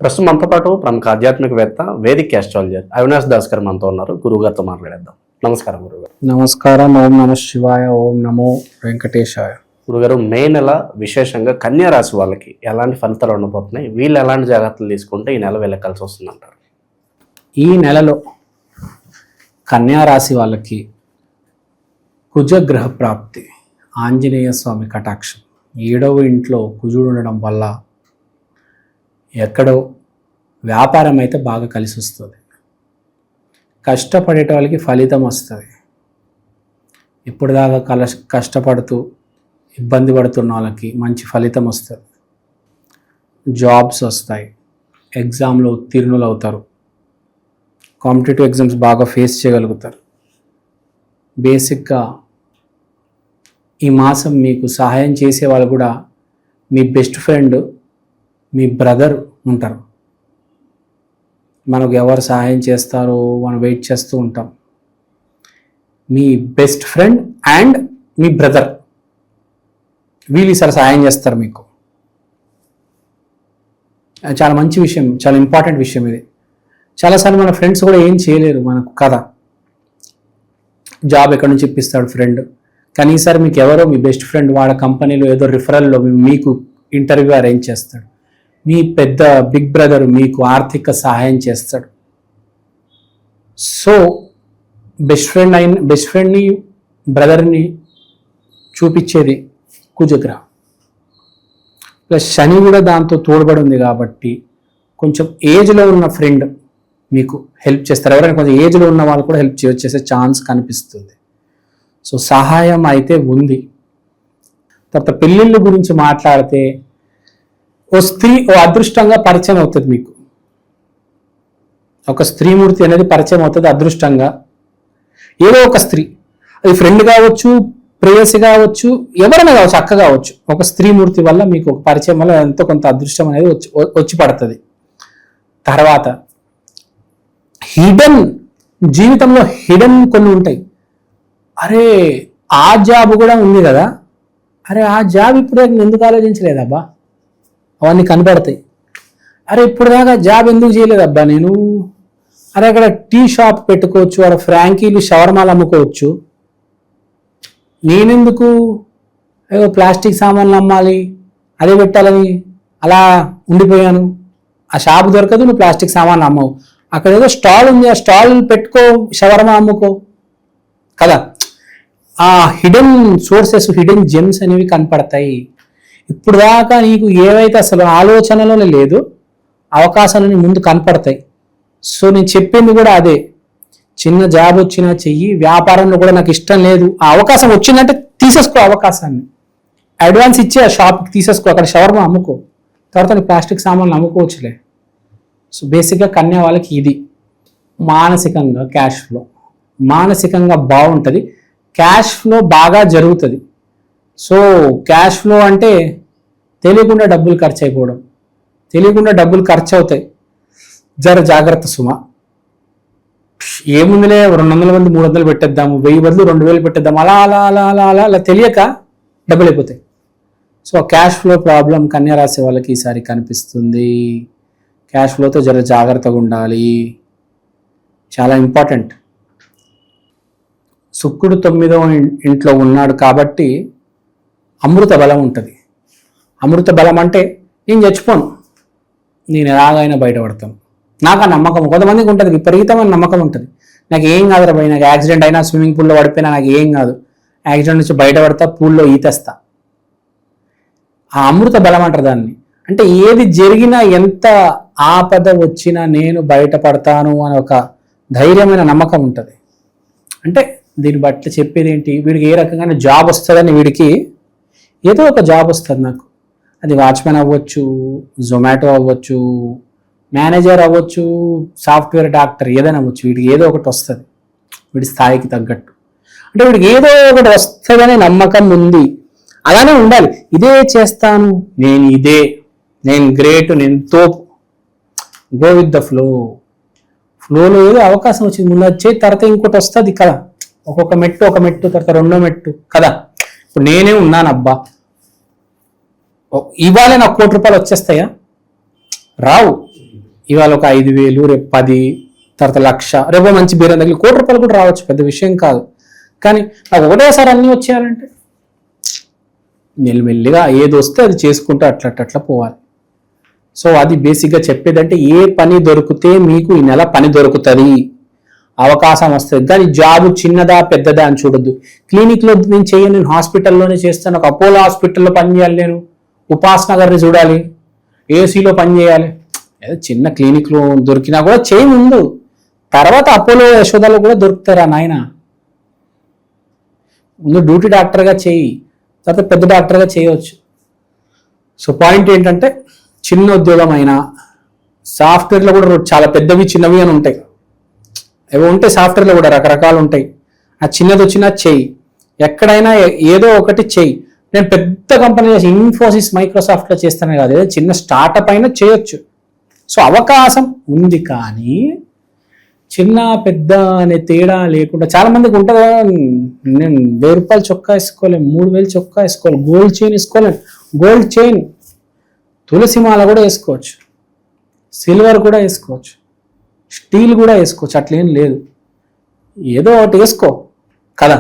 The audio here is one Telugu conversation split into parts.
ప్రస్తుతం మనతో పాటు ప్రముఖ ఆధ్యాత్మికవేత్త వేదిక్ ఆస్ట్రాలజర్ అవినాష్ దాస్ గారు మనతో ఉన్నారు. గురువు గారితో మాట్లాడేద్దాం. నమస్కారం గురుగారు. నమస్కారం. ఓం నమ శివాయ. ఓం నమో వెంకటేశాయ. గురుగారు, మే నెల విశేషంగా కన్యా రాశి వాళ్ళకి ఎలాంటి ఫలితాలు ఉండబోతున్నాయి, వీళ్ళు ఎలాంటి జాగ్రత్తలు తీసుకుంటే ఈ నెల వెళ్ళకాల్సి వస్తుందంటారు? ఈ నెలలో కన్యా రాశి వాళ్ళకి కుజగ్రహ ప్రాప్తి, ఆంజనేయ స్వామి కటాక్షం, 7వ ఇంట్లో కుజుడు ఉండడం వల్ల ఎక్కడో వ్యాపారం అయితే బాగా కలిసి వస్తుంది. కష్టపడేట వాళ్ళకి ఫలితం వస్తుంది. ఇప్పుడు దాకా కష్టపడుతూ ఇబ్బంది పడుతున్న వాళ్ళకి మంచి ఫలితం వస్తుంది. జాబ్స్ వస్తాయి. ఎగ్జామ్లో ఉత్తీర్ణులు అవుతారు. కాంపిటేటివ్ ఎగ్జామ్స్ బాగా ఫేస్ చేయగలుగుతారు. బేసిక్గా ఈ మాసం మీకు సహాయం చేసే వాళ్ళు కూడా మీ బెస్ట్ ఫ్రెండ్, మీ బ్రదర్ ఉంటారు. మనకు ఎవరు సహాయం చేస్తారో మనం వెయిట్ చేస్తూ ఉంటాం. మీ బెస్ట్ ఫ్రెండ్ అండ్ మీ బ్రదర్ వీళ్ళు ఈసారి సహాయం చేస్తారు మీకు. చాలా మంచి విషయం, చాలా ఇంపార్టెంట్ విషయం ఇది. చాలాసార్లు మన ఫ్రెండ్స్ కూడా ఏం చేయలేరు మనకు కదా. జాబ్ ఎక్కడి నుంచి ఇప్పిస్తాడు ఫ్రెండ్, కానీ ఈసారి మీకు ఎవరో మీ బెస్ట్ ఫ్రెండ్ వాళ్ళ కంపెనీలో ఏదో రిఫరల్లో మీకు ఇంటర్వ్యూ అరేంజ్ చేస్తాడు. మీ పెద్ద బిగ్ బ్రదర్ మీకు ఆర్థిక సహాయం చేస్తాడు. సో బెస్ట్ ఫ్రెండ్ని బ్రదర్ని చూపించేది కుజగ్రహం. ప్లస్ శని కూడా దాంతో తోడ్పడి ఉంది కాబట్టి కొంచెం ఏజ్లో ఉన్న ఫ్రెండ్ మీకు హెల్ప్ చేస్తారు. ఎవరైనా కొంచెం ఏజ్లో ఉన్న వాళ్ళు కూడా హెల్ప్ చేసే ఛాన్స్ కనిపిస్తుంది. సో సహాయం అయితే ఉంది. తర్వాత పెళ్ళిళ్ళ గురించి మాట్లాడితే ఓ అదృష్టంగా పరిచయం అవుతుంది. మీకు ఒక స్త్రీమూర్తి అనేది పరిచయం అవుతుంది అదృష్టంగా. ఏదో ఒక స్త్రీ, అది ఫ్రెండ్ కావచ్చు, ప్రేయసి కావచ్చు, ఎవరైనా కావచ్చు, అక్క కావచ్చు, ఒక స్త్రీమూర్తి వల్ల మీకు ఒక పరిచయం వల్ల ఎంతో కొంత అదృష్టం అనేది వచ్చి పడుతుంది. తర్వాత హిడెన్, జీవితంలో హిడెన్ కొన్ని ఉంటాయి. అరే ఆ జాబ్ కూడా ఉంది కదా, అరే ఆ జాబ్ ఇప్పుడు ఎందుకు ఆలోచించలేదబ్బా, అవన్నీ కనపడతాయి. అరే ఇప్పుడు దాకా జాబ్ ఎందుకు చేయలేదబ్బా నేను, అరే అక్కడ టీ షాప్ పెట్టుకోవచ్చు, అక్కడ ఫ్రాంకీలు షవర్మాలు అమ్ముకోవచ్చు, నేనెందుకు ఏదో ప్లాస్టిక్ సామాన్లు అమ్మాలి అదే పెట్టాలని అలా ఉండిపోయాను. ఆ షాప్ దొరకదు, నువ్వు ప్లాస్టిక్ సామాన్లు అమ్మవు, అక్కడ ఏదో స్టాల్ ఉంది, ఆ స్టాల్ పెట్టుకో, షవర్మా అమ్ముకో కదా. ఆ హిడెన్ సోర్సెస్, హిడెన్ జెమ్స్ అనేవి కనపడతాయి. ఇప్పుడు దాకా నీకు ఏవైతే అసలు ఆలోచనలో లేదు, అవకాశాలని ముందు కనపడతాయి. సో నేను చెప్పింది కూడా అదే. చిన్న జాబ్ వచ్చినా చెయ్యి, వ్యాపారంలో కూడా నాకు ఇష్టం లేదు, ఆ అవకాశం వచ్చిందంటే తీసేసుకో అవకాశాన్ని, అడ్వాన్స్ ఇచ్చి ఆ షాప్కి తీసేసుకో, అక్కడ షవర్మా అమ్ముకో, తర్వాత ప్లాస్టిక్ సామాన్లు అమ్ముకోవచ్చులే. సో బేసిక్గా కన్యా వాళ్ళకి ఇది. మానసికంగా క్యాష్ ఫ్లో, మానసికంగా బాగుంటుంది, క్యాష్ ఫ్లో బాగా జరుగుతుంది. సో క్యాష్ ఫ్లో అంటే తెలియకుండా డబ్బులు ఖర్చు అయిపోవడం, తెలియకుండా డబ్బులు ఖర్చు అవుతాయి. జర జాగ్రత్త సుమ. ఏముందిలే 200 మంది 300 పెట్టేద్దాము, 1000 బదులు 2000 పెట్టేద్దాము, అలా అలా అలా అలా అలా అలా తెలియక డబ్బులు అయిపోతాయి. సో క్యాష్ ఫ్లో ప్రాబ్లం కన్యా రాశి వాళ్ళకి ఈసారి కనిపిస్తుంది. క్యాష్ ఫ్లోతో జర జాగ్రత్తగా ఉండాలి, చాలా ఇంపార్టెంట్. శుక్రుడు 9వ ఇంట్లో ఉన్నాడు కాబట్టి అమృత బలం ఉంటుంది. అమృత బలం అంటే నేను చచ్చిపోను, నేను ఎలాగైనా బయటపడతాను, నాకు ఆ నమ్మకం కొంతమందికి ఉంటుంది, విపరీతమైన నమ్మకం ఉంటుంది. నాకు ఏం కాదు రా భయ్, నాకు యాక్సిడెంట్ అయినా, స్విమ్మింగ్ పూల్లో పడిపోయినా నాకు ఏం కాదు, యాక్సిడెంట్ నుంచి బయటపడతా, పూల్లో ఈతేస్తా. ఆ అమృత బలం అంటారు దాన్ని. అంటే ఏది జరిగినా, ఎంత ఆపద వచ్చినా నేను బయటపడతాను అని ఒక ధైర్యమైన నమ్మకం ఉంటుంది. అంటే దీన్ని బట్టి చెప్పేది ఏంటి, వీడికి ఏ రకంగా జాబ్ వస్తుందని, వీడికి ఏదో ఒక జాబ్ వస్తుంది, నాకు అది వాచ్మెన్ అవ్వచ్చు, జొమాటో అవ్వచ్చు, మేనేజర్ అవ్వచ్చు, సాఫ్ట్వేర్ డాక్టర్, ఏదైనా అవ్వచ్చు, వీడికి ఏదో ఒకటి వస్తుంది వీడి స్థాయికి తగ్గట్టు. అంటే వీడికి ఏదో ఒకటి వస్తుందనే నమ్మకం ఉంది, అలానే ఉండాలి. ఇదే చేస్తాను నేను, నేను గ్రేట్, నేను తోపు, గో విత్ ద ఫ్లో. ఫ్లోలో ఏదో అవకాశం వచ్చింది, ముందు వచ్చే తర్వాత ఇంకోటి వస్తుంది కదా, ఒక్కొక్క మెట్టు తర్వాత 2వ మెట్టు కదా. ఇప్పుడు నేనే ఉన్నాను అబ్బా, ఇవాళే నాకు ₹1,00,00,000 వచ్చేస్తాయా? రావు. ఇవాళ ఒక 5,000, రేపు 10, తర్వాత 1,00,000, రేపు మంచి బీరం తగిలి ₹1,00,000 కూడా రావచ్చు, పెద్ద విషయం కాదు. కానీ నాకు ఒకటేసారి అన్నీ వచ్చేయాలంటే మెల్లిమెల్లిగా ఏది వస్తే అది చేసుకుంటూ అట్లా పోవాలి. సో అది బేసిక్గా చెప్పేదంటే ఏ పని దొరికితే మీకు ఈ నెల పని దొరుకుతుంది, అవకాశం వస్తుంది. కానీ జాబ్ చిన్నదా పెద్దదా అని చూడొద్దు. క్లినిక్లో నేను చేయను, నేను హాస్పిటల్లోనే చేస్తాను, ఒక అపోలో హాస్పిటల్లో పని చేయాలి, నేను ఉపాస్ నగర్ని చూడాలి, ఏసీలో పని చేయాలి. ఏదో చిన్న క్లినిక్లో దొరికినా కూడా చేయి ముందు, తర్వాత అపోలో యశోదలో కూడా దొరుకుతారా నాయన. ముందు డ్యూటీ డాక్టర్గా చేయి, తర్వాత పెద్ద డాక్టర్గా చేయవచ్చు. సో పాయింట్ ఏంటంటే చిన్న ఉద్యోగం అయినా సాఫ్ట్వేర్లో కూడా చాలా పెద్దవి చిన్నవి అని ఉంటాయి, ఏవో ఉంటాయి సాఫ్ట్వేర్లో కూడా రకరకాలు ఉంటాయి. ఆ చిన్నది వచ్చినా చెయ్యి, ఎక్కడైనా ఏదో ఒకటి చెయ్యి. నేను పెద్ద కంపెనీ చేసి ఇన్ఫోసిస్ మైక్రోసాఫ్ట్లో చేస్తానే కాదు, ఏదో చిన్న స్టార్టప్ అయినా చేయొచ్చు. సో అవకాశం ఉంది, కానీ చిన్న పెద్ద అనే తేడా లేకుండా చాలా మందికి ఉంటుంది కదా, నేను ₹1,000 చొక్కా వేసుకోలేను, 3,000 చొక్కా వేసుకోవాలి, గోల్డ్ చైన్ వేసుకోలేను. గోల్డ్ చైన్, తులసి మాల కూడా వేసుకోవచ్చు, సిల్వర్ కూడా వేసుకోవచ్చు, స్టీల్ కూడా వేసుకోవచ్చు, అట్లేం లేదు. ఏదో ఒకటి వేసుకో కదా.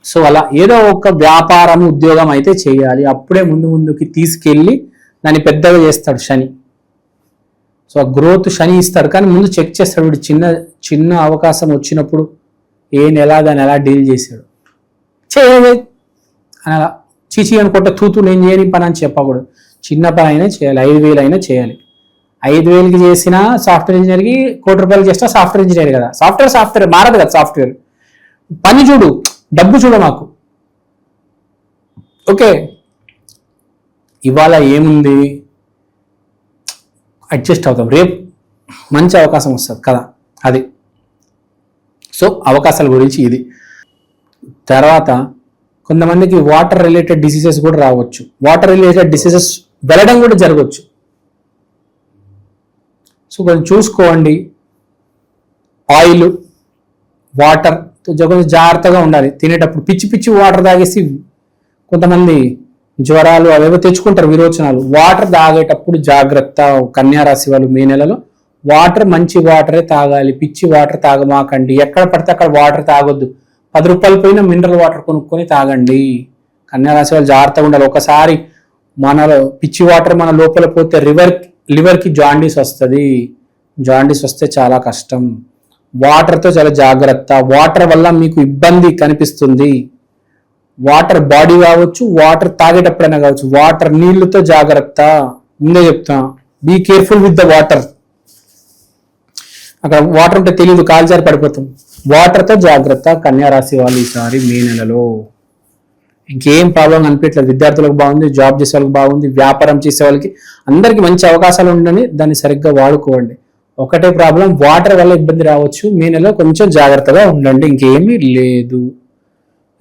సో అలా ఏదో ఒక వ్యాపారం ఉద్యోగం అయితే చేయాలి, అప్పుడే ముందుకి తీసుకెళ్ళి దాన్ని పెద్దగా చేస్తాడు శని. సో ఆ గ్రోత్ శని ఇస్తాడు, కానీ ముందు చెక్ చేస్తాడు వీడు చిన్న అవకాశం వచ్చినప్పుడు దాన్ని ఎలా డీల్ చేశాడు. చేయలేదు అని అలా చీచి అనుకుంటే తూతూ నేను చేయని పని అని చెప్పకూడదు. చిన్న పని అయినా చేయాలి, 5,000 అయినా చేయాలి. 5,000కి చేసిన సాఫ్ట్వేర్ ఇంజనీర్కి ₹1,00,000 చేసినా సాఫ్ట్వేర్ ఇంజనీర్ కదా. సాఫ్ట్వేర్ మారదు కదా. సాఫ్ట్వేర్ పని చూడు, డబ్బు చూడ మాకు. ఓకే, ఇవాళ ఏముంది అడ్జస్ట్ అవుతాం, రేపు మంచి అవకాశం వస్తుంది కదా, అది. సో అవకాశాల గురించి ఇది. తర్వాత కొంతమందికి వాటర్ రిలేటెడ్ డిసీజెస్ కూడా రావచ్చు, వాటర్ రిలేటెడ్ డిసీజెస్ వెళ్ళడం కూడా జరగవచ్చు. సో కొంచెం చూసుకోండి, ఆయిల్ వాటర్ కొంచెం జాగ్రత్తగా ఉండాలి. తినేటప్పుడు పిచ్చి వాటర్ తాగేసి కొంతమంది జ్వరాలు అవేవో తెచ్చుకుంటారు, విరోచనాలు. వాటర్ తాగేటప్పుడు జాగ్రత్త. కన్యా రాశి వాళ్ళు మే నెలలో వాటర్ మంచి వాటరే తాగాలి, పిచ్చి వాటర్ తాగమాకండి. ఎక్కడ పడితే అక్కడ వాటర్ తాగొద్దు. ₹10 పోయినా మినరల్ వాటర్ కొనుక్కొని తాగండి. కన్యా రాశి వాళ్ళు జాగ్రత్తగా ఉండాలి. ఒకసారి మనలో పిచ్చి వాటర్ మన లోపల పోతే లివర్కి జాండీస్ వస్తుంది. జాండీస్ వస్తే చాలా కష్టం. వాటర్తో చాలా జాగ్రత్త. వాటర్ వల్ల మీకు ఇబ్బంది కనిపిస్తుంది. వాటర్ బాడీ కావచ్చు, వాటర్ తాగేటప్పుడైనా కావచ్చు, వాటర్ నీళ్లతో జాగ్రత్త. ముందే చెప్తా, be careful with the water. అక్కడ వాటర్ ఉంటే తెలియదు, కాల్చారి పడిపోతాం. వాటర్తో జాగ్రత్త కన్యా రాశి వాళ్ళు ఈసారి మే నెలలో. ఇంకేం ప్రాబ్లం అనిపించలేదు. విద్యార్థులకు బాగుంది, జాబ్ చేసే వాళ్ళకి బాగుంది, వ్యాపారం చేసే వాళ్ళకి అందరికీ మంచి అవకాశాలు ఉండని దాన్ని సరిగ్గా వాడుకోండి. ఒకటే ప్రాబ్లం, వాటర్ వల్ల ఇబ్బంది రావచ్చు. మే నెలలో కొంచెం జాగ్రత్తగా ఉండండి, ఇంకేమీ లేదు.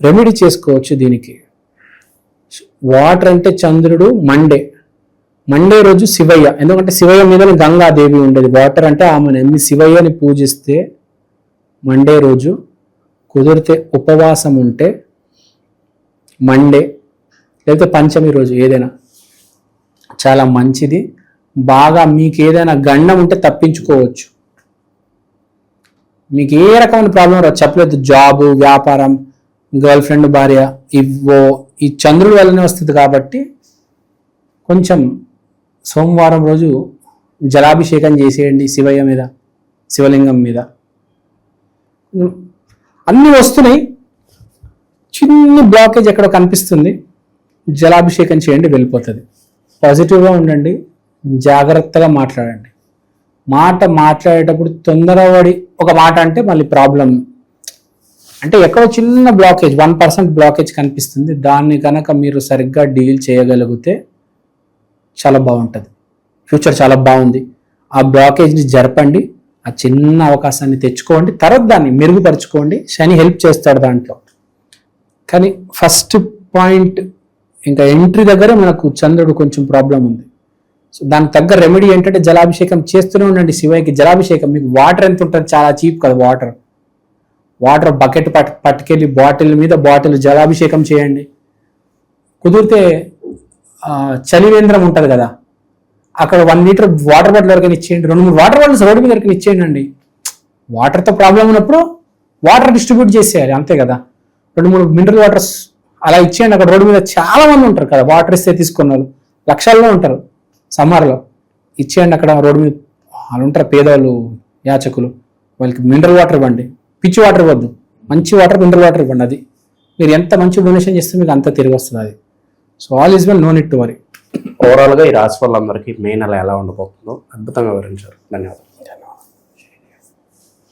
రెమెడీ చేసుకోవచ్చు దీనికి. వాటర్ అంటే చంద్రుడు, మండే రోజు శివయ్య, ఎందుకంటే శివయ్య మీద గంగాదేవి ఉండేది. వాటర్ అంటే ఆమె శివయ్యని పూజిస్తే మండే రోజు కుదిరితే ఉపవాసం ఉంటే మండే లేకపోతే పంచమి రోజు ఏదైనా చాలా మంచిది. బాగా మీకు ఏదైనా గండం ఉంటే తప్పించుకోవచ్చు. మీకు ఏ రకమైన ప్రాబ్లం రాదు, చెప్పలేదు. జాబు, వ్యాపారం, గర్ల్ ఫ్రెండ్, భార్య, ఈ చంద్రుడి వల్లనే వస్తుంది. కాబట్టి కొంచెం సోమవారం రోజు జలాభిషేకం చేసేయండి శివయ్య మీద, శివలింగం మీద. అన్నీ వస్తున్నాయి, చిన్న బ్లాకేజ్ ఎక్కడ కనిపిస్తుంది, జలాభిషేకం చేయండి, వెళ్ళిపోతుంది. పాజిటివ్గా ఉండండి, జాగ్రత్తగా మాట్లాడండి. మాట్లాడేటప్పుడు తొందరపడి ఒక మాట అంటే మళ్ళీ ప్రాబ్లం. అంటే ఎక్కడో చిన్న బ్లాకేజ్, 1% బ్లాకేజ్ కనిపిస్తుంది. దాన్ని కనుక మీరు సరిగ్గా డీల్ చేయగలిగితే చాలా బాగుంటుంది. ఫ్యూచర్ చాలా బాగుంది. ఆ బ్లాకేజ్ని జరపండి, ఆ చిన్న అవకాశాన్ని తెచ్చుకోండి, తర్వాత దాన్ని మెరుగుపరచుకోండి. శని హెల్ప్ చేస్తాడు దాంట్లో. కానీ ఫస్ట్ పాయింట్ ఇంకా ఎంట్రీ దగ్గర మనకు చంద్రుడు కొంచెం ప్రాబ్లం ఉంది. సో దానికి తగ్గ రెమెడీ ఏంటంటే జలాభిషేకం చేస్తూనే ఉండండి శివయ్యకి. జలాభిషేకం మీకు వాటర్ ఎంత ఉంటుంది, చాలా చీప్ కదా వాటర్ బకెట్ పట్టుకెళ్ళి బాటిల్ మీద బాటిల్ జలాభిషేకం చేయండి. కుదిరితే చలివేంద్రం ఉంటుంది కదా, అక్కడ 1 లీటర్ వాటర్ బాటిల్ వరకు ఇచ్చేయండి, 2-3 వాటర్ బాటిల్స్ రోడ్డు మీద వరకు ఇచ్చేయండి అండి. వాటర్తో ప్రాబ్లం ఉన్నప్పుడు వాటర్ డిస్ట్రిబ్యూట్ చేసేయాలి, అంతే కదా. 2-3 మినరల్ వాటర్స్ అలా ఇచ్చేయండి. అక్కడ రోడ్డు మీద చాలా మంది ఉంటారు కదా, వాటర్ ఇస్తే తీసుకున్న వాళ్ళు లక్షల్లో ఉంటారు. సమ్మర్లో ఇచ్చేయండి అక్కడ రోడ్డు మీద వాళ్ళు ఉంటారు, పేదవాళ్ళు, యాచకులు. వాళ్ళకి మినరల్ వాటర్ ఇవ్వండి, పిచ్చి వాటర్ ఇవ్వద్దు, మంచి వాటర్ మినరల్ వాటర్ ఇవ్వండి. అది మీరు ఎంత మంచి డొనేషన్ చేస్తే మీకు అంత తిరిగి వస్తుంది అది. So all is well, no need to worry. ఓవరాల్గా ఈ రాశి వాళ్ళందరికీ మే నెల ఎలా ఉండబోతుందో అద్భుతంగా వివరించారు. ధన్యవాదాలు.